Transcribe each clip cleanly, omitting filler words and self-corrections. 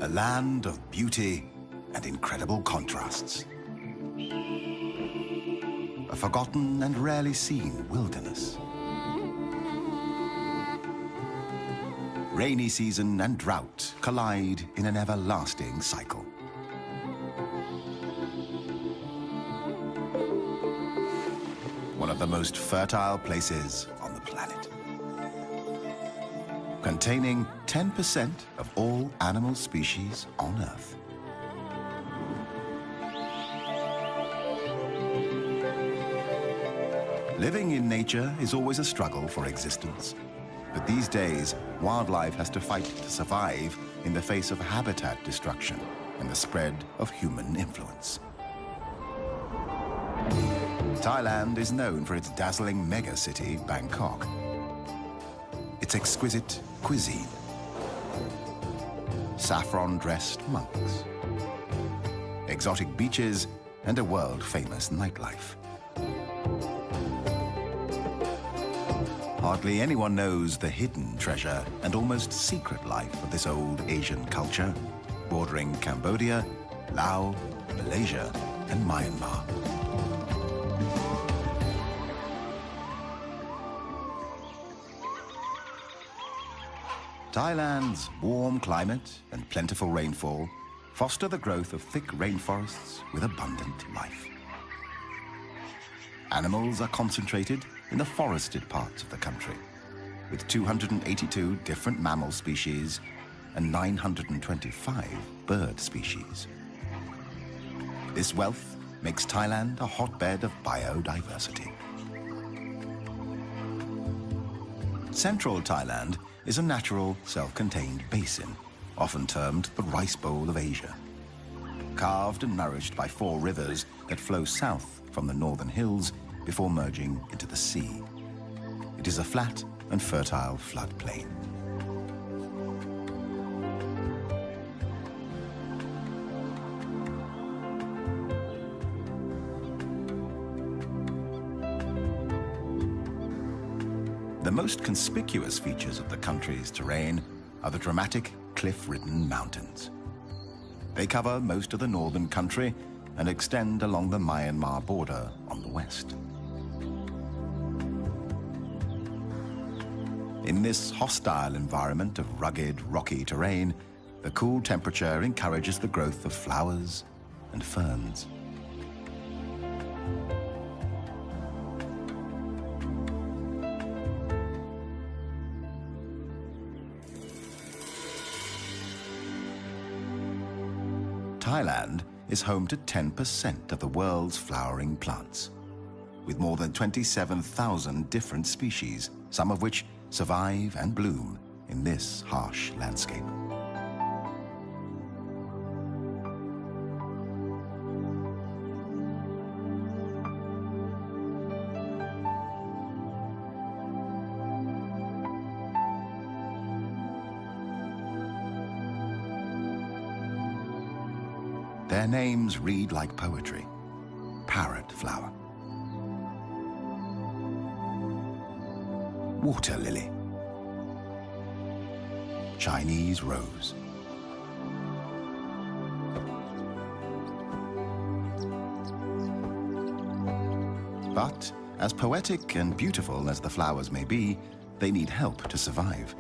a land of beauty and incredible contrasts. A forgotten and rarely seen wilderness. Rainy season and drought collide in an everlasting cycle. One of the most fertile places on the planet. Containing 10% of all animal species on Earth. Living in nature is always a struggle for existence. But these days, wildlife has to fight to survive in the face of habitat destruction and the spread of human influence. Thailand is known for its dazzling megacity, Bangkok. Its exquisite cuisine. Saffron-dressed monks. Exotic beaches and a world-famous nightlife. Hardly anyone knows the hidden treasure and almost secret life of this old Asian culture, bordering Cambodia, Laos, Malaysia, and Myanmar. Thailand's warm climate and plentiful rainfall foster the growth of thick rainforests with abundant life. Animals are concentrated in the forested parts of the country, with 282 different mammal species and 925 bird species. This wealth makes Thailand a hotbed of biodiversity. Central Thailand is a natural, self-contained basin, often termed the Rice Bowl of Asia. Carved and nourished by 4 rivers that flow south from the northern hills before merging into the sea. It is a flat and fertile floodplain. The most conspicuous features of the country's terrain are the dramatic cliff-ridden mountains. They cover most of the northern country and extend along the Myanmar border on the west. In this hostile environment of rugged, rocky terrain, the cool temperature encourages the growth of flowers and ferns. Thailand is home to 10% of the world's flowering plants, with more than 27,000 different species, some of which survive and bloom in this harsh landscape. Their names read like poetry. Parrot flower. Water lily. Chinese rose. But as poetic and beautiful as the flowers may be, they need help to survive.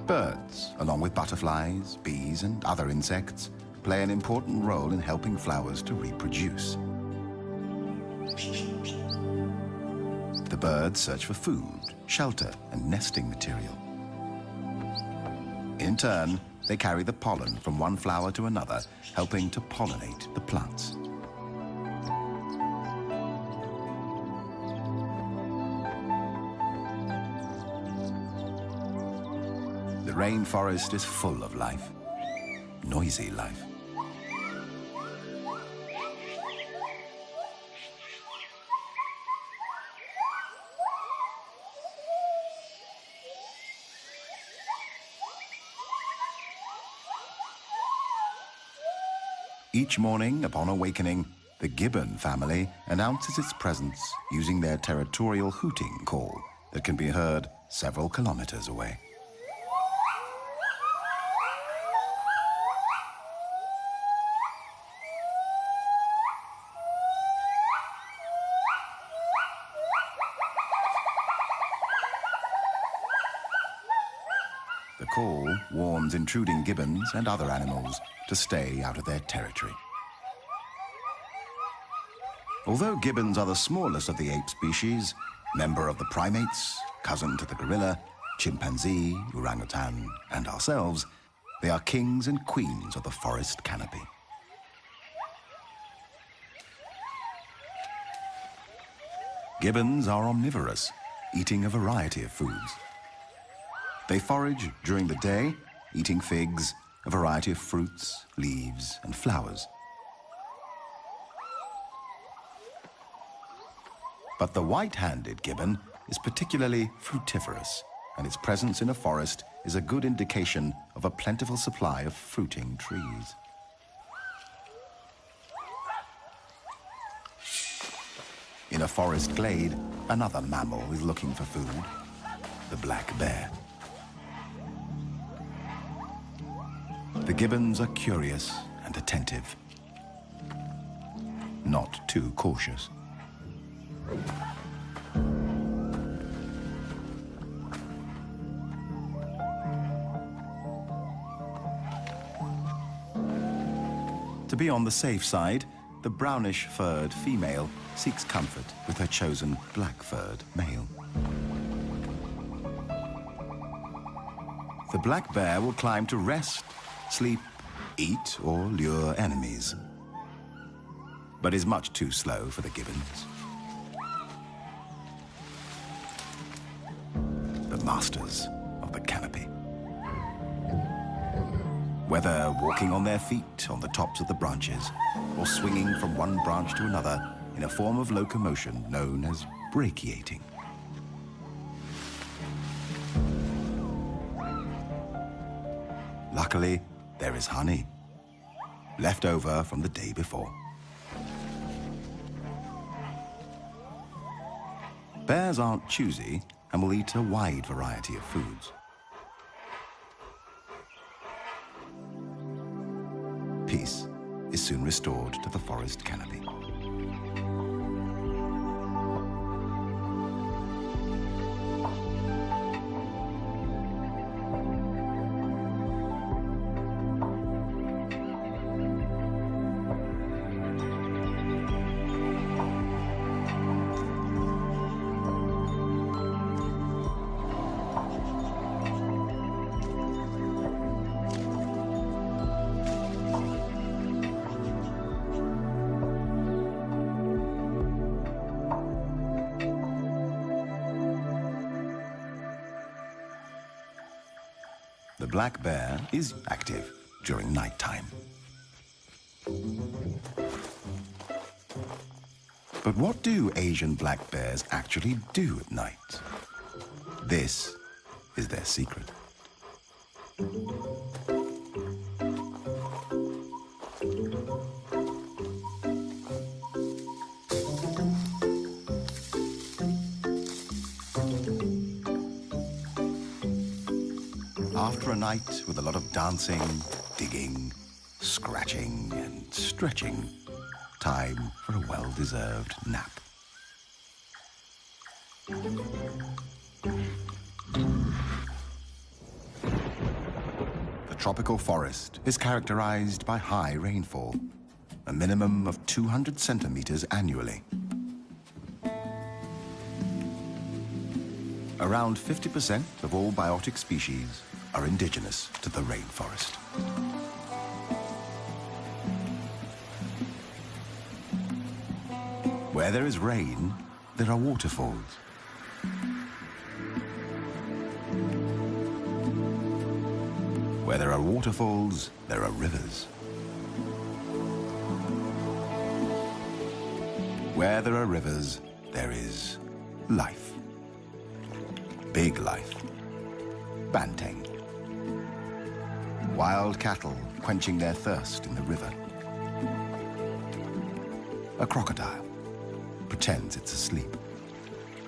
Birds, along with butterflies, bees, and other insects, play an important role in helping flowers to reproduce. The birds search for food, shelter, and nesting material. In turn, they carry the pollen from one flower to another, helping to pollinate the plants. The rainforest is full of life, noisy life. Each morning, upon awakening, the gibbon family announces its presence using their territorial hooting call that can be heard several kilometers away. call warns intruding gibbons and other animals to stay out of their territory. Although gibbons are the smallest of the ape species, member of the primates, cousin to the gorilla, chimpanzee, orangutan, and ourselves, they are kings and queens of the forest canopy. Gibbons are omnivorous, eating a variety of foods. They forage during the day, eating figs, a variety of fruits, leaves, and flowers. But the white-handed gibbon is particularly fruitiferous, and its presence in a forest is a good indication of a plentiful supply of fruiting trees. In a forest glade, another mammal is looking for food, the black bear. The gibbons are curious and attentive, not too cautious. To be on the safe side, the brownish-furred female seeks comfort with her chosen black-furred male. The black bear will climb to rest, sleep, eat, or lure enemies, but is much too slow for the gibbons. The masters of the canopy. Whether walking on their feet on the tops of the branches or swinging from one branch to another in a form of locomotion known as brachiating. Luckily, there is honey, left over from the day before. Bears aren't choosy and will eat a wide variety of foods. Peace is soon restored to the forest canopy. The black bear is active during nighttime. But what do Asian black bears actually do at night? This is their secret. After a night with a lot of dancing, digging, scratching, and stretching, time for a well-deserved nap. The tropical forest is characterized by high rainfall, a minimum of 200 centimeters annually. Around 50% of all biotic species are indigenous to the rainforest. Where there is rain, there are waterfalls. Where there are waterfalls, there are rivers. Where there are rivers, there is life. Big life. Banteng. Wild cattle quenching their thirst in the river. A crocodile pretends it's asleep,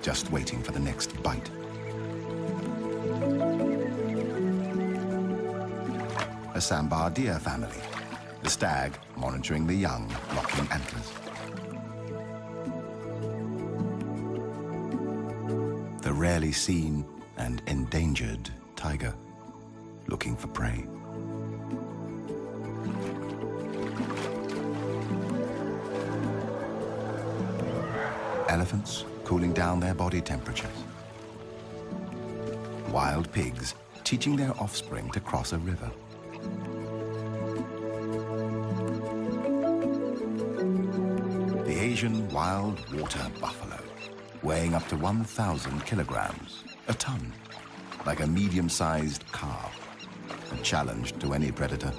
just waiting for the next bite. A sambar deer family, the stag monitoring the young, locking antlers. The rarely seen and endangered tiger. looking for prey. Elephants cooling down their body temperatures. Wild pigs teaching their offspring to cross a river. The Asian wild water buffalo, weighing up to 1,000 kilograms, a ton, like a medium-sized calf, a challenge to any predator.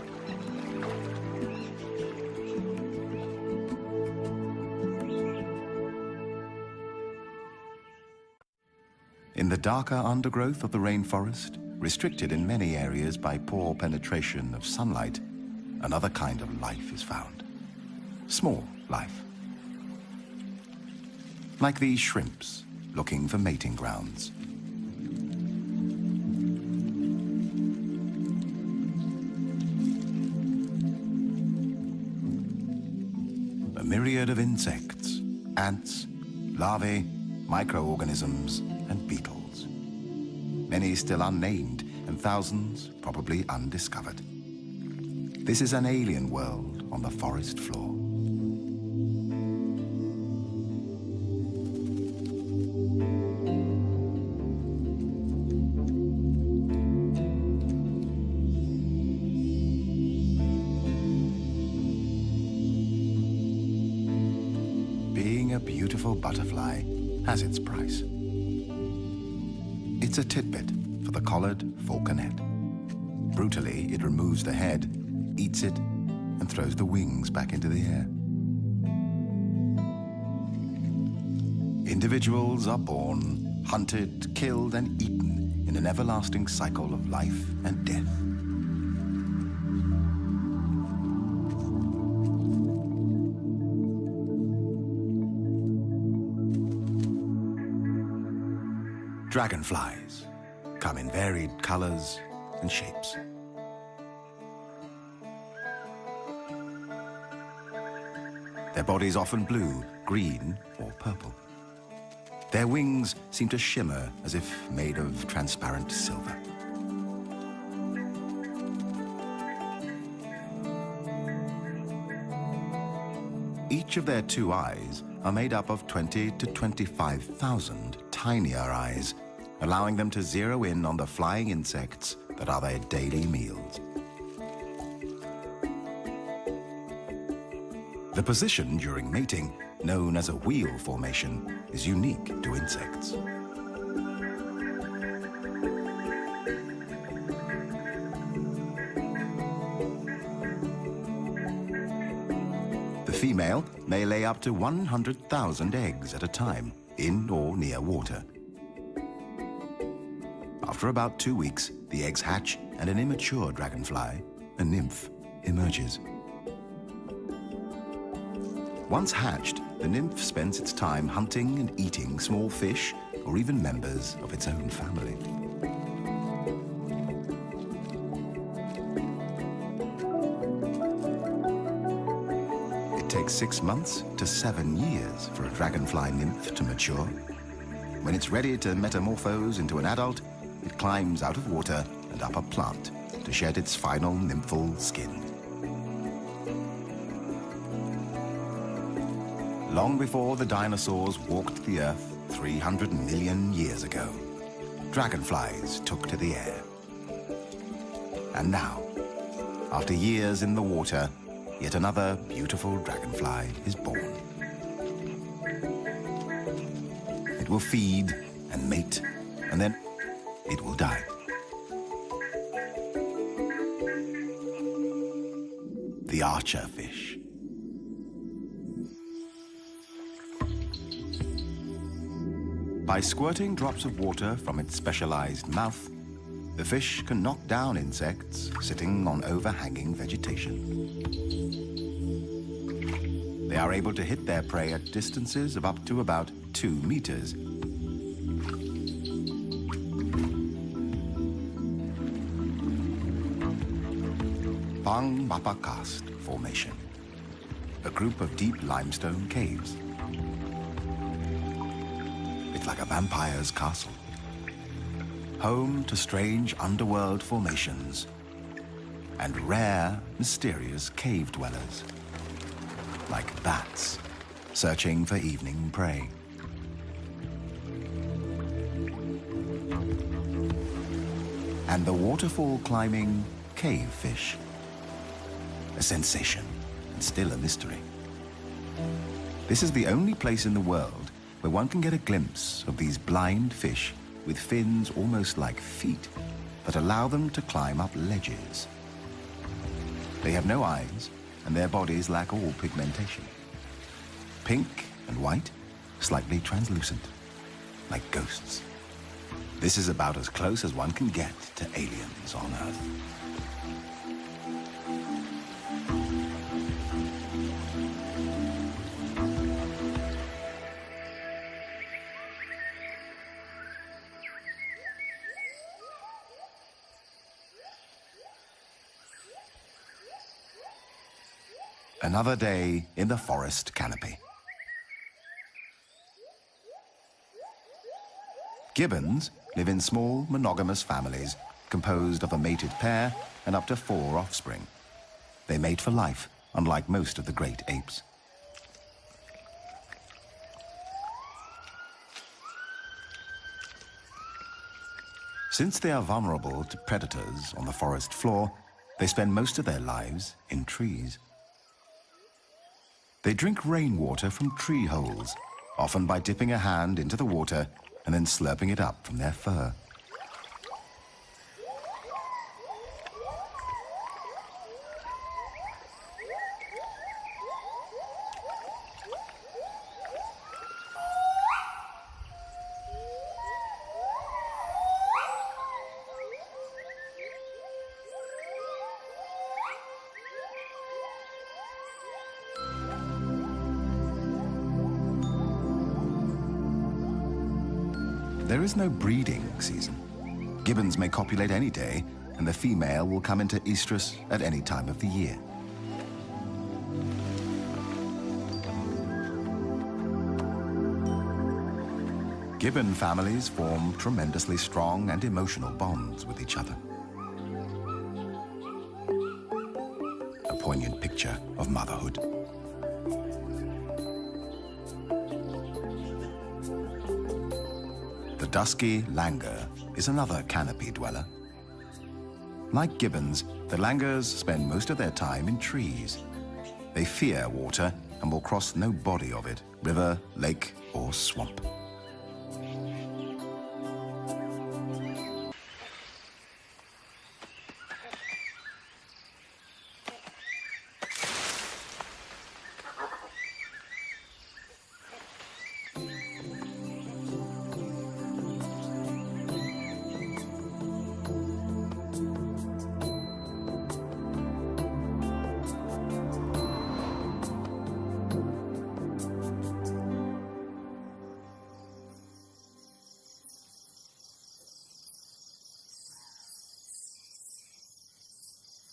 In the darker undergrowth of the rainforest, restricted in many areas by poor penetration of sunlight, another kind of life is found. Small life. Like these shrimps looking for mating grounds. A myriad of insects, ants, larvae, microorganisms, and beetles. Many still unnamed, and thousands probably undiscovered. This is an alien world on the forest floor. Being a beautiful butterfly has its price. It's a tidbit for the collared falconet. Brutally, it removes the head, eats it, and throws the wings back into the air. Individuals are born, hunted, killed, and eaten in an everlasting cycle of life and death. Dragonflies come in varied colors and shapes. Their bodies often blue, green, or purple. Their wings seem to shimmer as if made of transparent silver. Each of their two eyes are made up of 20 to 25,000 tinier eyes, allowing them to zero in on the flying insects that are their daily meals. The position during mating, known as a wheel formation, is unique to insects. The female may lay up to 100,000 eggs at a time, in or near water. After about 2 weeks, the eggs hatch and an immature dragonfly, a nymph, emerges. Once hatched, the nymph spends its time hunting and eating small fish or even members of its own family. It takes 6 months to 7 years for a dragonfly nymph to mature. When it's ready to metamorphose into an adult, it climbs out of water and up a plant to shed its final nymphal skin. Long before the dinosaurs walked the earth 300 million years ago, dragonflies took to the air. And now, after years in the water, yet another beautiful dragonfly is born. It will feed and mate, and then it will die. The archer fish. By squirting drops of water from its specialized mouth, the fish can knock down insects sitting on overhanging vegetation. They are able to hit their prey at distances of up to about 2 meters. Bang Mapa Karst Formation, a group of deep limestone caves. It's like a vampire's castle. home to strange underworld formations and rare, mysterious cave dwellers, like bats searching for evening prey. And the waterfall climbing cave fish, a sensation and still a mystery. This is the only place in the world where one can get a glimpse of these blind fish with fins almost like feet that allow them to climb up ledges. They have no eyes, and their bodies lack all pigmentation. Pink and white, slightly translucent, like ghosts. This is about as close as one can get to aliens on Earth. Another day in the forest canopy. Gibbons live in small, monogamous families composed of a mated pair and up to 4 offspring. They mate for life, unlike most of the great apes. Since they are vulnerable to predators on the forest floor, they spend most of their lives in trees. They drink rainwater from tree holes, often by dipping a hand into the water and then slurping it up from their fur. There is no breeding season. Gibbons may copulate any day, and the female will come into estrus at any time of the year. Gibbon families form tremendously strong and emotional bonds with each other. A poignant picture of motherhood. The dusky langur is another canopy dweller. Like gibbons, the langurs spend most of their time in trees. They fear water and will cross no body of it, river, lake, or swamp.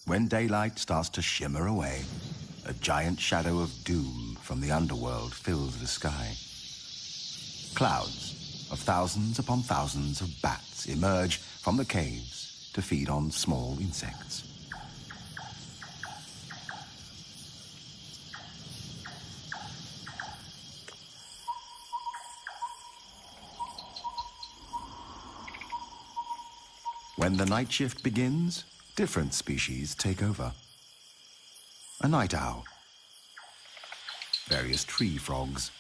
When daylight starts to shimmer away, a giant shadow of doom from the underworld fills the sky. Clouds of thousands upon thousands of bats emerge from the caves to feed on small insects. When the night shift begins, different species take over. A night owl, various tree frogs,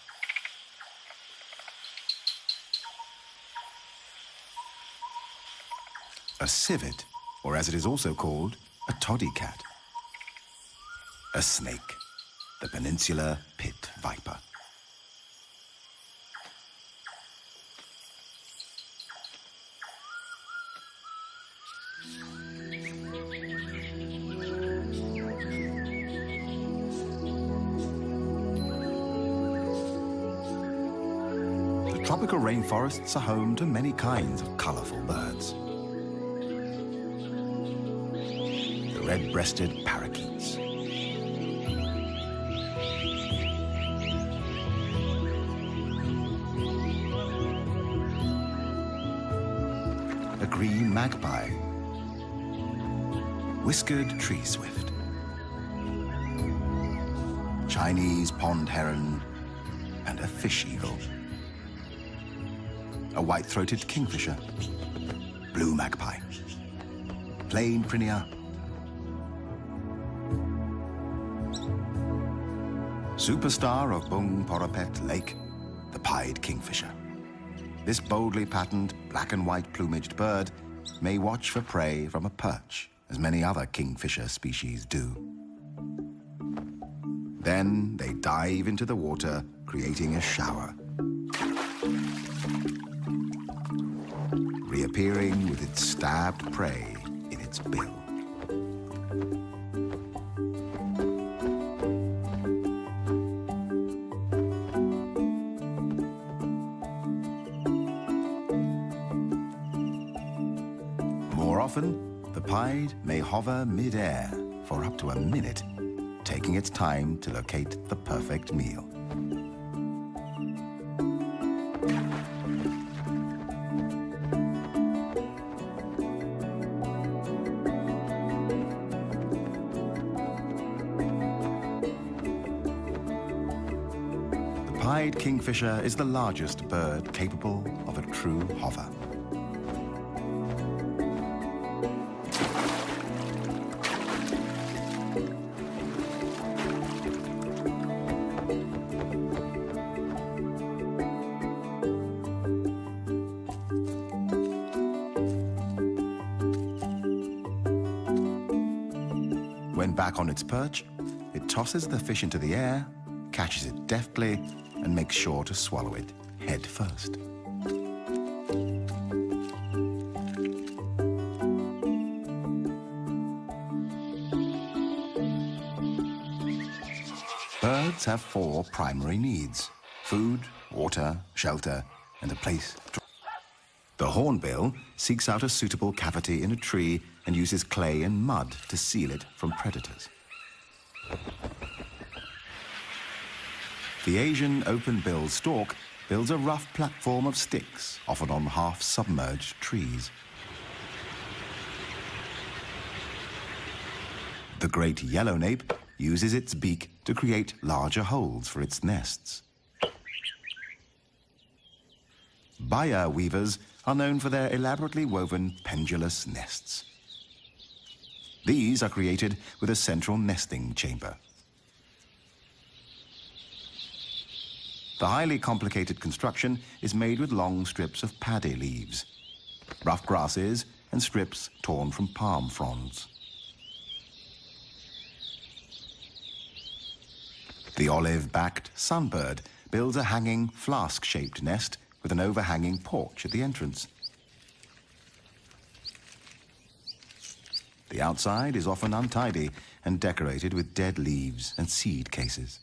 a civet, or as it is also called, a toddy cat, a snake, the peninsular pit viper. Tropical rainforests are home to many kinds of colorful birds. The red-breasted parakeets, the green magpie, whiskered tree swift, Chinese pond heron, and a fish eagle, a white-throated kingfisher, blue magpie, plain prinia, superstar of Bung Porapet Lake, the pied kingfisher. This boldly patterned black and white plumaged bird may watch for prey from a perch, as many other kingfisher species do. Then they dive into the water, creating a shower, reappearing with its stabbed prey in its bill. More often, the pied may hover mid-air for up to a minute, taking its time to locate the perfect meal. The pied kingfisher is the largest bird capable of a true hover. When back on its perch, it tosses the fish into the air, catches it deftly, and makes sure to swallow it head first. Birds have 4 primary needs: food, water, shelter, and a place to... The hornbill seeks out a suitable cavity in a tree and uses clay and mud to seal it from predators. The Asian open-billed stork builds a rough platform of sticks, often on half-submerged trees. The great yellownape uses its beak to create larger holes for its nests. Baya weavers are known for their elaborately woven pendulous nests. These are created with a central nesting chamber. The highly complicated construction is made with long strips of paddy leaves, rough grasses, and strips torn from palm fronds. The olive-backed sunbird builds a hanging flask-shaped nest with an overhanging porch at the entrance. The outside is often untidy and decorated with dead leaves and seed cases.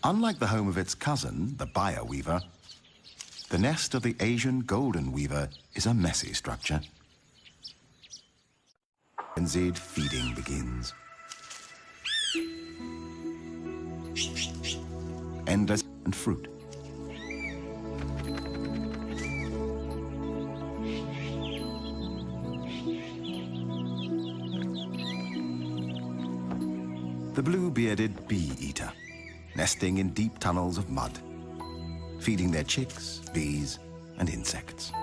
Unlike the home of its cousin, the Baya weaver, the nest of the Asian golden weaver is a messy structure. Frenzied feeding begins. Endless and fruit. The blue-bearded bee-eater, nesting in deep tunnels of mud, feeding their chicks, bees, and insects.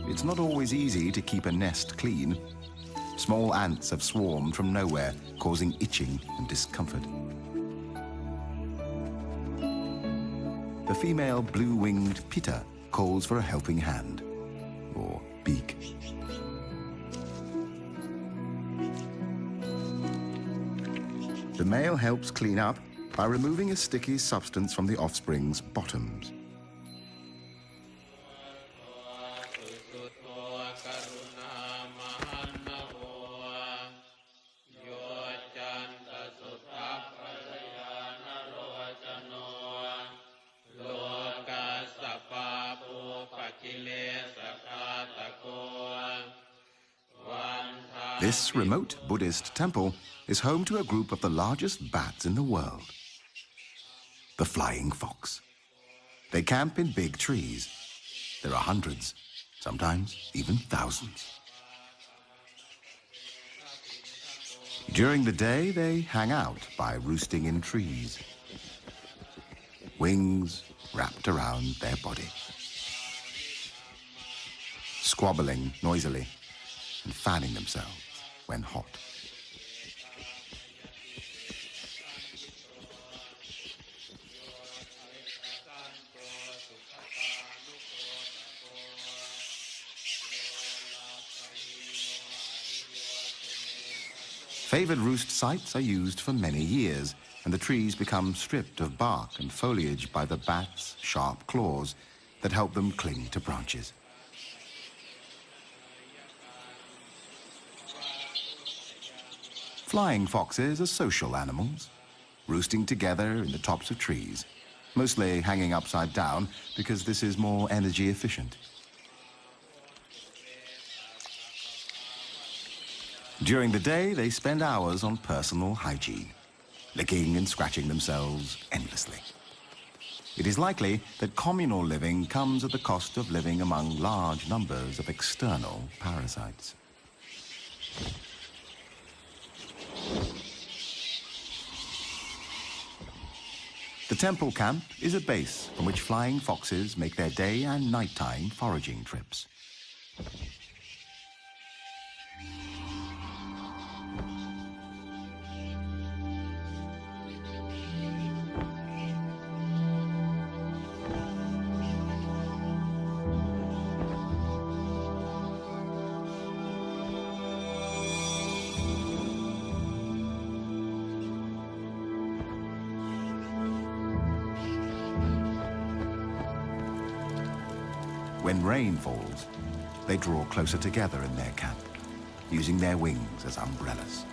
It's not always easy to keep a nest clean. Small ants have swarmed from nowhere, causing itching and discomfort. The female blue-winged pitta calls for a helping hand, or beak. The male helps clean up by removing a sticky substance from the offspring's bottoms. This remote Buddhist temple is home to a group of the largest bats in the world, the flying fox. They camp in big trees. There are hundreds, sometimes even thousands. During the day, they hang out by roosting in trees, wings wrapped around their body, squabbling noisily and fanning themselves when hot. Favored roost sites are used for many years, and the trees become stripped of bark and foliage by the bats' sharp claws that help them cling to branches. Flying foxes are social animals, roosting together in the tops of trees, mostly hanging upside down because this is more energy efficient. During the day, they spend hours on personal hygiene, licking and scratching themselves endlessly. It is likely that communal living comes at the cost of living among large numbers of external parasites. The temple camp is a base from which flying foxes make their day and nighttime foraging trips. When rain falls, they draw closer together in their camp, using their wings as umbrellas.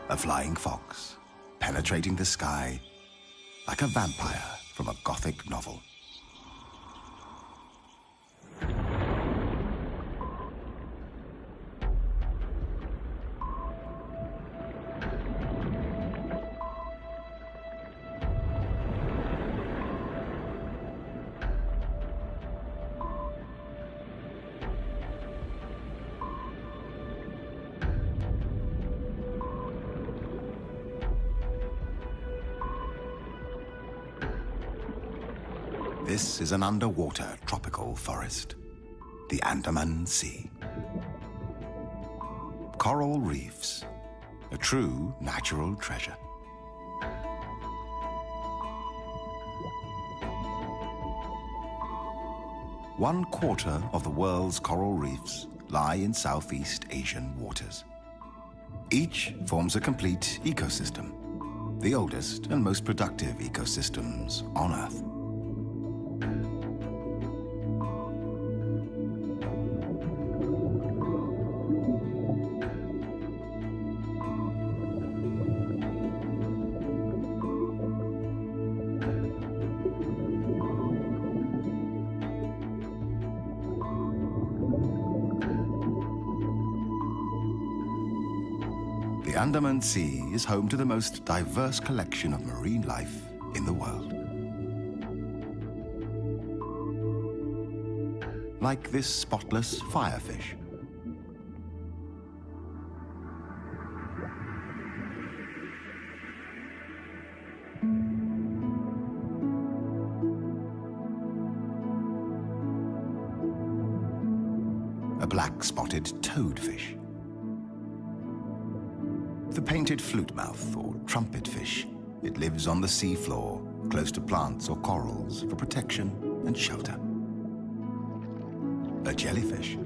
A flying fox, penetrating the sky like a vampire from a Gothic novel. This is an underwater tropical forest, the Andaman Sea. Coral reefs, a true natural treasure. One quarter of the world's coral reefs lie in Southeast Asian waters. Each forms a complete ecosystem, the oldest and most productive ecosystems on Earth. The Andaman Sea is home to the most diverse collection of marine life in the world. Like this spotless firefish. A black-spotted toadfish. The painted flutemouth or trumpetfish. It lives on the seafloor, close to plants or corals for protection and shelter. A jellyfish,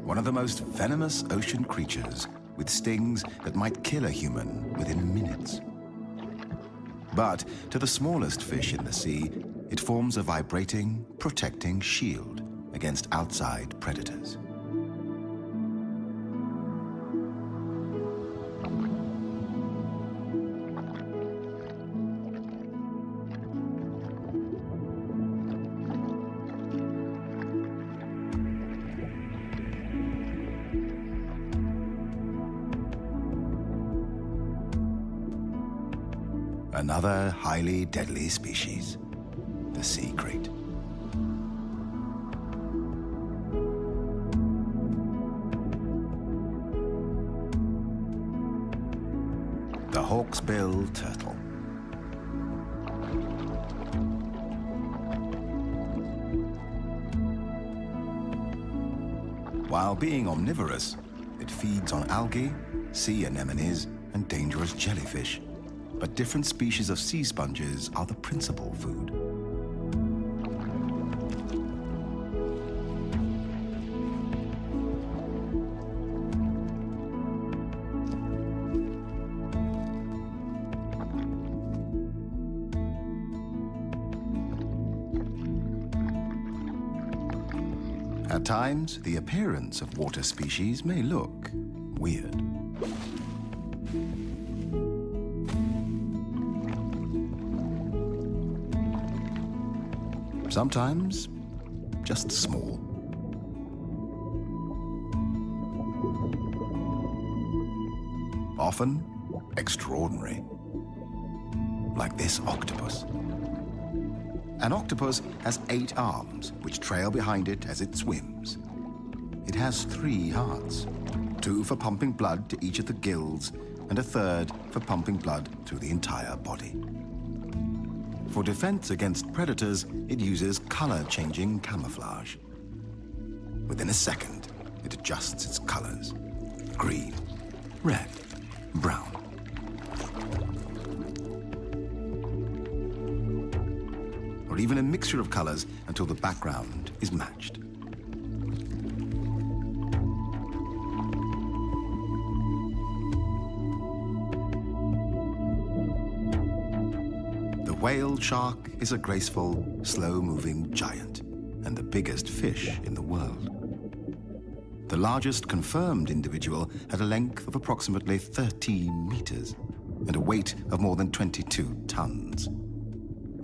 one of the most venomous ocean creatures with stings that might kill a human within minutes. But to the smallest fish in the sea, it forms a vibrating, protecting shield against outside predators. Another highly deadly species, the sea crate. The hawksbill turtle. While being omnivorous, it feeds on algae, sea anemones, and dangerous jellyfish. But different species of sea sponges are the principal food. At times, the appearance of water species may look weird. Sometimes, just small. Often, extraordinary. Like this octopus. An octopus has 8 arms, which trail behind it as it swims. It has 3 hearts, 2 for pumping blood to each of the gills, and a third for pumping blood through the entire body. For defense against predators, it uses color-changing camouflage. Within a second, it adjusts its colors: green, red, brown. Or even a mixture of colors until the background is matched. The whale shark is a graceful, slow-moving giant and the biggest fish in the world. The largest confirmed individual had a length of approximately 13 meters and a weight of more than 22 tons.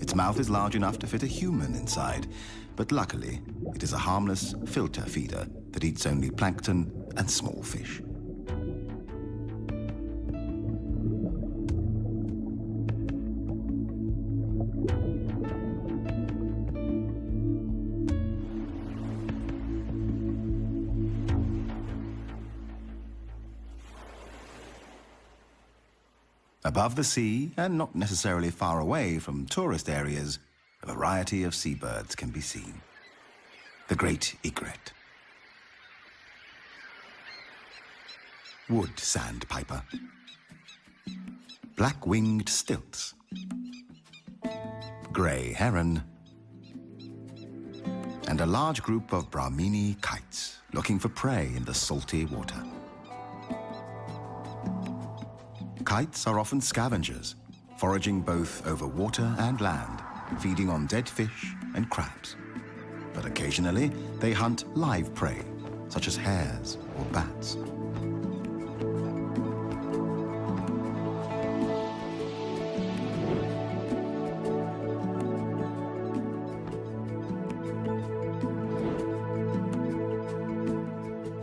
Its mouth is large enough to fit a human inside, but luckily, it is a harmless filter feeder that eats only plankton and small fish. Above the sea, and not necessarily far away from tourist areas, a variety of seabirds can be seen. The great egret, wood sandpiper, black-winged stilts, grey heron, and a large group of Brahmini kites looking for prey in the salty water. Kites are often scavengers, foraging both over water and land, feeding on dead fish and crabs. But occasionally, they hunt live prey, such as hares or bats.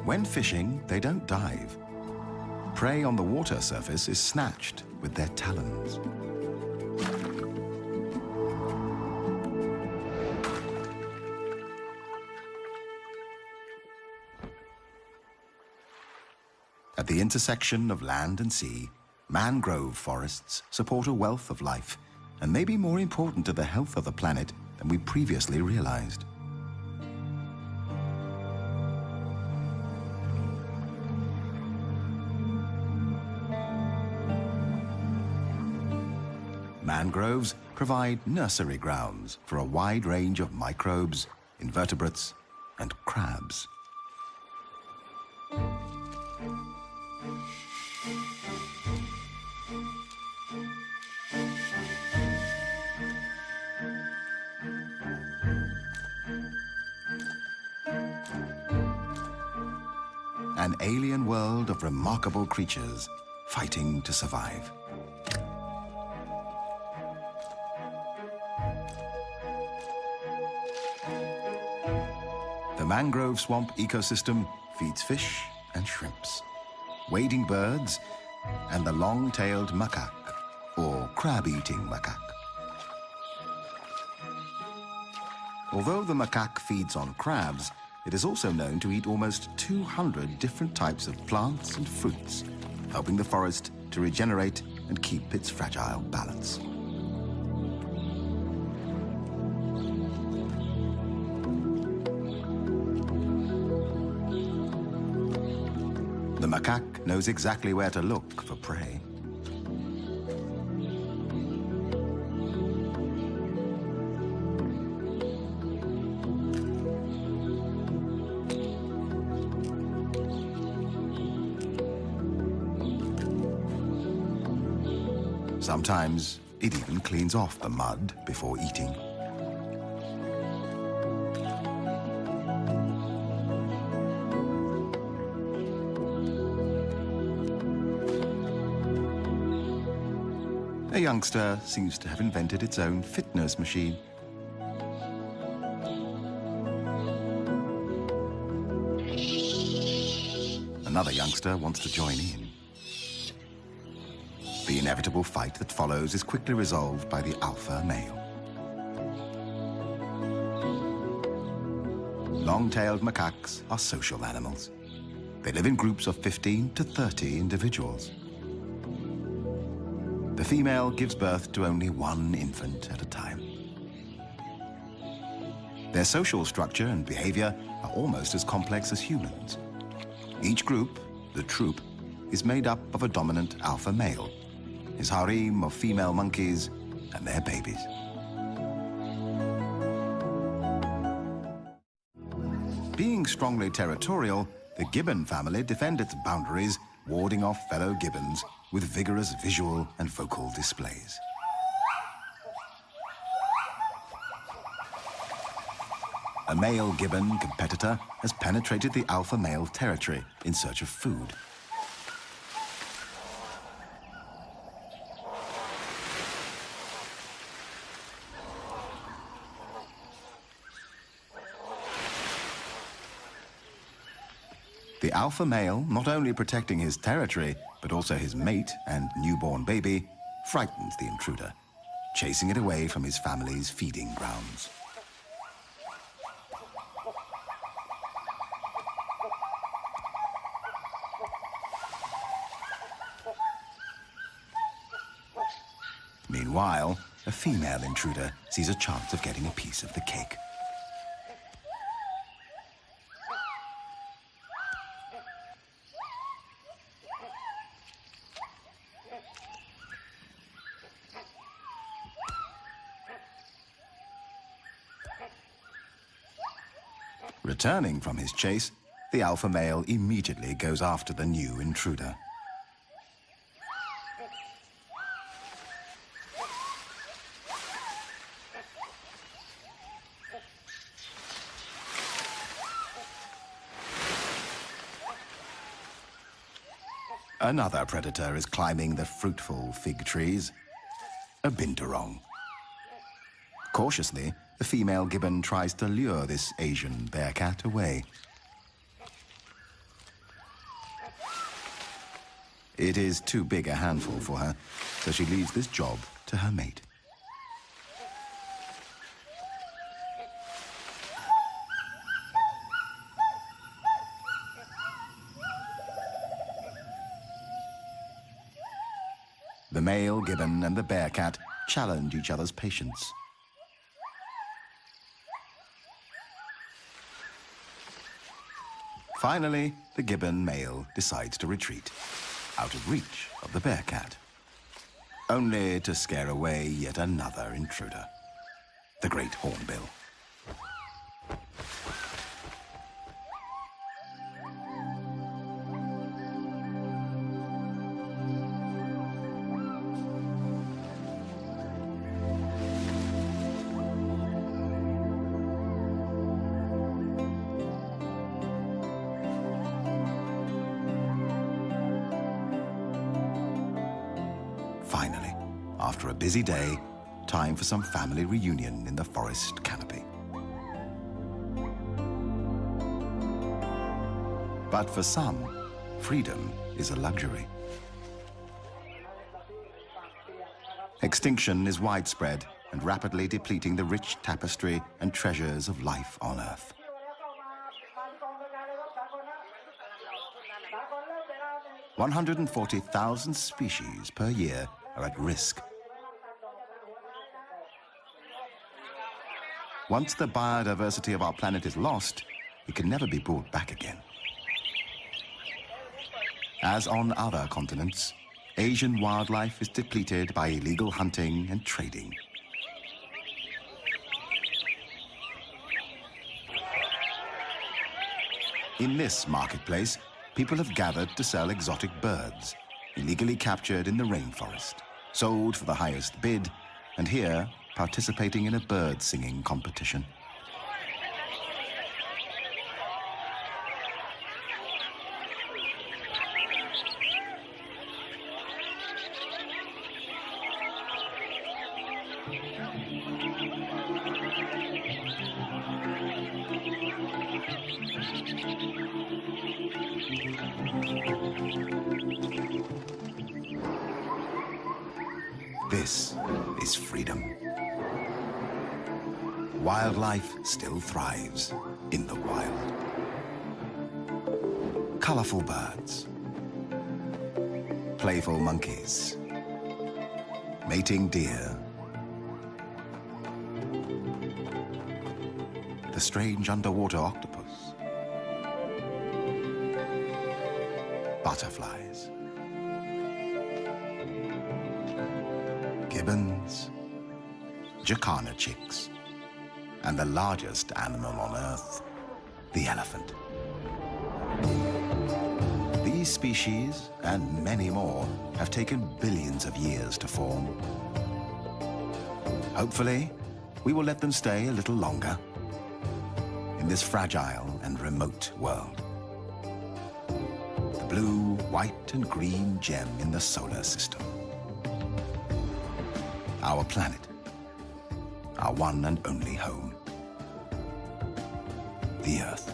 When fishing, they don't dive. Prey on the water surface is snatched with their talons. At the intersection of land and sea, mangrove forests support a wealth of life and may be more important to the health of the planet than we previously realized. Mangroves provide nursery grounds for a wide range of microbes, invertebrates, and crabs. an alien world of remarkable creatures fighting to survive. The mangrove swamp ecosystem feeds fish and shrimps, wading birds, and the long-tailed macaque, or crab-eating macaque. Although the macaque feeds on crabs, it is also known to eat almost 200 different types of plants and fruits, helping the forest to regenerate and keep its fragile balance. The macaque knows exactly where to look for prey. Sometimes it even cleans off the mud before eating. A youngster seems to have invented its own fitness machine. Another youngster wants to join in. The inevitable fight that follows is quickly resolved by the alpha male. Long-tailed macaques are social animals. They live in groups of 15 to 30 individuals. The female gives birth to only one infant at a time. Their social structure and behavior are almost as complex as humans. Each group, the troop, is made up of a dominant alpha male, his harem of female monkeys, and their babies. Being strongly territorial, the gibbon family defend its boundaries, warding off fellow gibbons with vigorous visual and vocal displays. A male gibbon competitor has penetrated the alpha male territory in search of food. The alpha male, not only protecting his territory, but also his mate and newborn baby, frightens the intruder, chasing it away from his family's feeding grounds. Meanwhile, a female intruder sees a chance of getting a piece of the cake. Returning from his chase, the alpha male immediately goes after the new intruder. Another predator is climbing the fruitful fig trees, a binturong. Cautiously, the female gibbon tries to lure this Asian bearcat away. It is too big a handful for her, so she leaves this job to her mate. The male gibbon and the bearcat challenge each other's patience. Finally, the gibbon male decides to retreat, out of reach of the bearcat, only to scare away yet another intruder, the great hornbill. After a busy day, time for some family reunion in the forest canopy. But for some, freedom is a luxury. Extinction is widespread and rapidly depleting the rich tapestry and treasures of life on Earth. 140,000 species per year are at risk. Once the biodiversity of our planet is lost, it can never be brought back again. As on other continents, Asian wildlife is depleted by illegal hunting and trading. In this marketplace, people have gathered to sell exotic birds, illegally captured in the rainforest, sold for the highest bid, and here participating in a bird singing competition. This is freedom. Wildlife still thrives in the wild. Colorful birds, playful monkeys, mating deer, the strange underwater octopus, butterflies, gibbons, jacana chicks, and the largest animal on Earth, the elephant. These species, and many more, have taken billions of years to form. Hopefully, we will let them stay a little longer in this fragile and remote world. The blue, white, and green gem in the solar system. Our planet, our one and only home, the Earth.